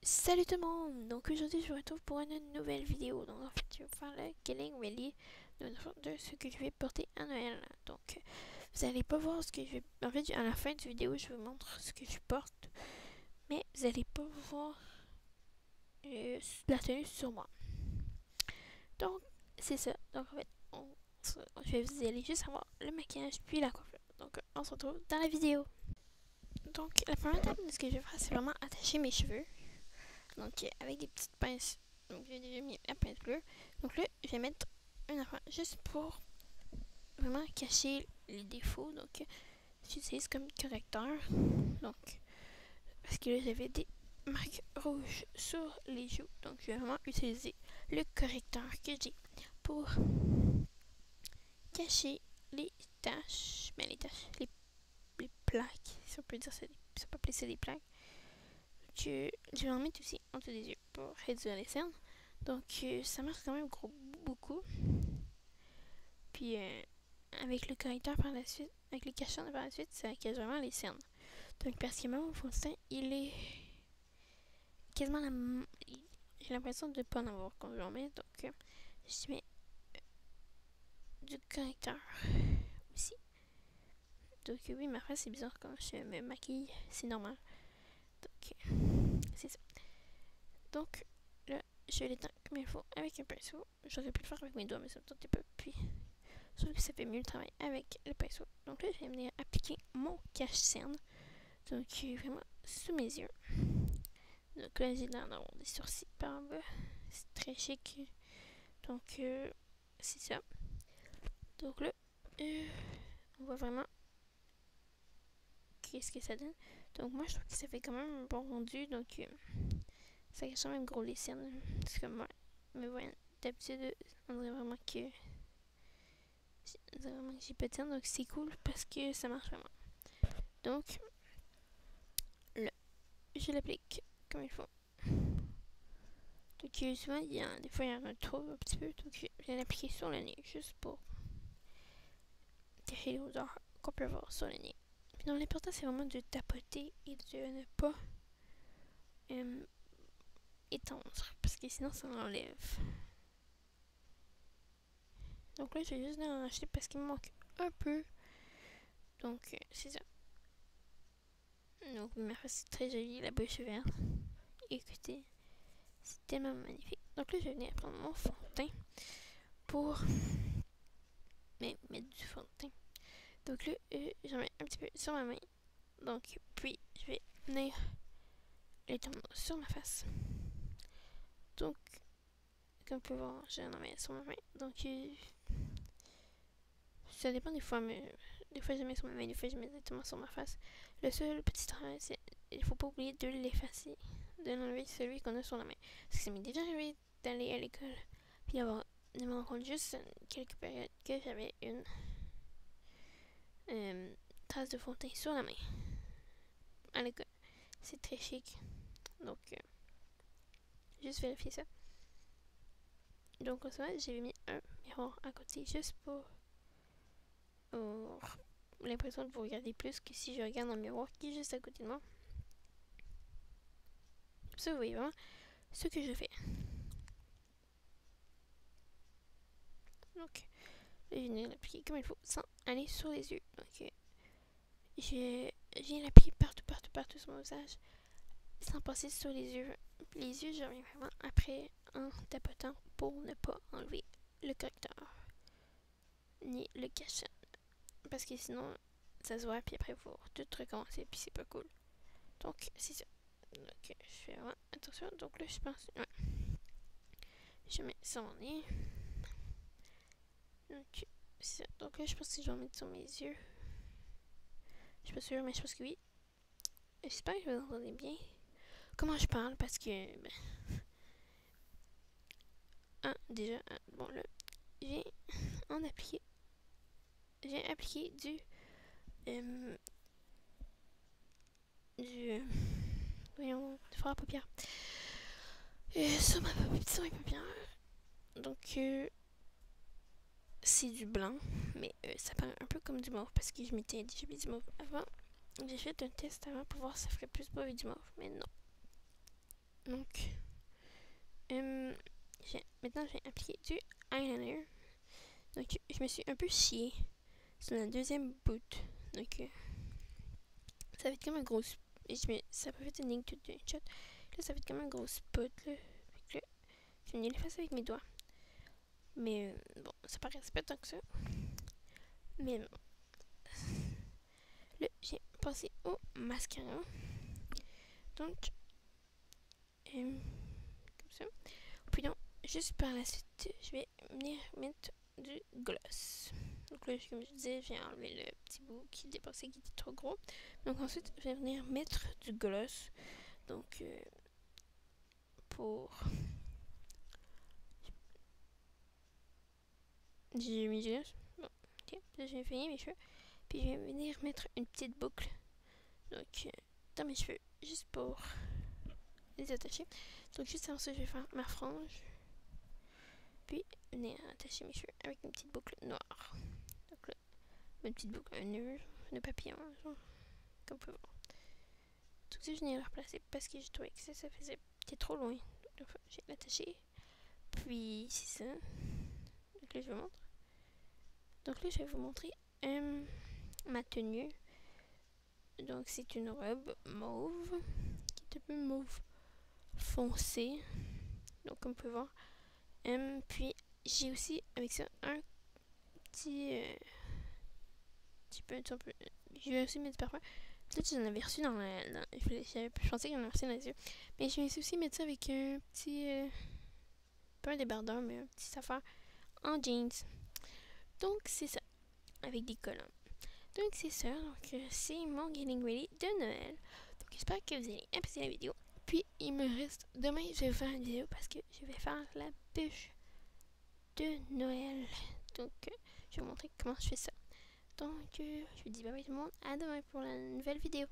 Salut tout le monde! Donc aujourd'hui je vous retrouve pour une nouvelle vidéo. Donc en fait je vais vous faire le Killing Really de ce que je vais porter à Noël. Donc vous allez pas voir ce que je vais... En fait à la fin de la vidéo je vous montre ce que je porte. Mais vous allez pas voir la tenue sur moi. Donc c'est ça. Donc en fait je vais vous aller juste avoir le maquillage puis la coiffure. Donc on se retrouve dans la vidéo. Donc la première étape de ce que je vais faire c'est vraiment attacher mes cheveux. Donc avec des petites pinces. Donc j'ai déjà mis la pince bleue. Donc là je vais mettre une affaire juste pour vraiment cacher les défauts. Donc j'utilise comme correcteur. Donc parce que là j'avais des marques rouges sur les joues. Donc je vais vraiment utiliser le correcteur que j'ai pour cacher les taches. Ben les taches, les plaques. Si on peut dire ça, si on peut appeler ça des plaques. Je vais en mettre aussi en dessous des yeux pour réduire les cernes. Donc ça marche quand même beaucoup. Puis avec le correcteur par la suite, avec les cachants par la suite, ça cache vraiment les cernes. Donc parce que mon fond de teint, il est quasiment la... J'ai l'impression de ne pas en avoir quand je l'en mets. Donc je mets du correcteur aussi. Donc oui, ma face c'est bizarre quand je me maquille, c'est normal. Donc c'est ça. Donc là, je l'éteins comme il faut avec un pinceau. J'aurais pu le faire avec mes doigts, mais ça me tentait pas. Puis je trouve que ça fait mieux le travail avec le pinceau. Donc là, je vais venir appliquer mon cache-cerne. Donc vraiment sous mes yeux. Donc là, j'ai l'air d'avoir des sourcils par en bas. C'est très chic. Donc c'est ça. Donc là, on voit vraiment qu'est-ce que ça donne. Donc moi, je trouve que ça fait quand même un bon rendu. Donc ça cache quand même gros les cernes. C'est comme moi. Mais ouais, d'habitude, on dirait vraiment que j'ai pas de cernes. Donc c'est cool parce que ça marche vraiment. Donc là, je l'applique comme il faut. Donc souvent, des fois, il y en a trop un petit peu. Donc je viens l'appliquer sur le nez juste pour cacher les odeurs qu'on peut voir sur le nez. Puis donc l'important, c'est vraiment de tapoter et de ne pas étendre parce que sinon, ça enlève. Donc là, je vais juste en acheter parce qu'il me manque un peu. Donc c'est ça. Donc ma face, c'est très jolie, la bouche verte. Écoutez, c'est tellement magnifique. Donc là, je vais venir prendre mon fond de teint pour mettre du fond de teint. Donc là, j'en mets un petit peu sur ma main. Donc, puis, je vais venir l'étendre sur ma face. Donc, comme vous pouvez voir, j'en mets sur ma main. Donc, ça dépend des fois, mais des fois je mets sur ma main, des fois je mets directement sur ma face. Le seul petit travail, c'est il faut pas oublier de l'effacer, de l'enlever celui qu'on a sur la main. Parce que ça m'est déjà arrivé d'aller à l'école, puis de me rendre compte juste quelques périodes que j'avais une trace de fond de teint sur la main. À l'école, c'est très chic. Donc, juste vérifier ça. Donc, en ce moment, j'ai mis un miroir à côté juste pour l'impression de vous regarder plus que si je regarde dans le miroir qui est juste à côté de moi. Comme ça, vous voyez vraiment ce que je fais. Donc, je viens l'appliquer comme il faut sans aller sur les yeux. Donc, je viens l'appliquer partout sur mon visage sans passer sur les yeux. Les yeux, je reviens vraiment après en tapotant pour ne pas enlever le correcteur ni le cachet. Parce que sinon, ça se voit, puis après, il faut tout recommencer, puis c'est pas cool. Donc, c'est ça. Donc, je fais vraiment attention. Donc là, je pense... Ouais. Je mets sur mon nez. Donc, c'est ça. Donc là, je pense que je vais en mettre sur mes yeux. Je suis pas sûre, mais je pense que oui. J'espère que vous entendez bien comment je parle, parce que... Ben, déjà, bon là, j'ai en appliqué. J'ai appliqué du... voyons, du fard à paupières. Sur mes paupières. Donc, c'est du blanc, mais ça paraît un peu comme du mauve parce que je m'étais déjà mis du mauve avant. J'ai fait un test avant pour voir si ça ferait plus beau avec du mauve, mais non. Maintenant, je vais appliquer du eyeliner. Donc, je me suis un peu chiée sur la deuxième bout. Donc, ça va être comme un gros... Ça peut être une ligne toute d'une shot. Là, ça va être comme un gros spot, là. Fait que là, je vais venir l'effacer avec mes doigts. Mais bon, ça paraît pas tant que ça. Mais bon. Là, j'ai passé au mascara. Donc, comme ça. Puis donc, juste par la suite, je vais venir mettre du gloss. Donc là, comme je disais, j'ai enlevé le petit bout qui dépassait, qui était trop gros. Donc ensuite, je vais venir mettre du gloss. Donc, pour... J'ai mis du gloss. Bon, ok. Là, je vais finir mes cheveux. Puis je vais venir mettre une petite boucle. Donc, dans mes cheveux, juste pour les attacher. Donc, juste avant ça, je vais faire ma frange. Puis, venir attacher mes cheveux avec une petite boucle noire. Donc là, une petite boucle, un nœud papillon, genre, comme on peut voir. Tout ça, je venais le replacer parce que je trouvais que ça faisait... C'était trop loin. Donc, j'ai l'attaché. Puis, c'est ça. Donc là, je vous montre. Donc là, je vais vous montrer ma tenue. Donc, c'est une robe mauve, qui est un peu mauve foncé. Donc, comme on peut voir. Puis, j'ai aussi, avec ça, un petit peu, je vais aussi mettre du parfum. Peut-être que j'en avais reçu je pensais que j'en avais reçu dans les yeux. Mais je vais aussi mettre ça avec un petit, pas un débardeur, mais un petit affaire en jeans. Donc, c'est ça, avec des collants. Donc, c'est ça, donc c'est mon getting ready de Noël. Donc, j'espère que vous allez apprécier la vidéo. Puis, il me reste, demain, je vais faire une vidéo parce que je vais faire la bûche de Noël. Donc, je vais vous montrer comment je fais ça. Donc, je vous dis bye bye tout le monde. À demain pour la nouvelle vidéo.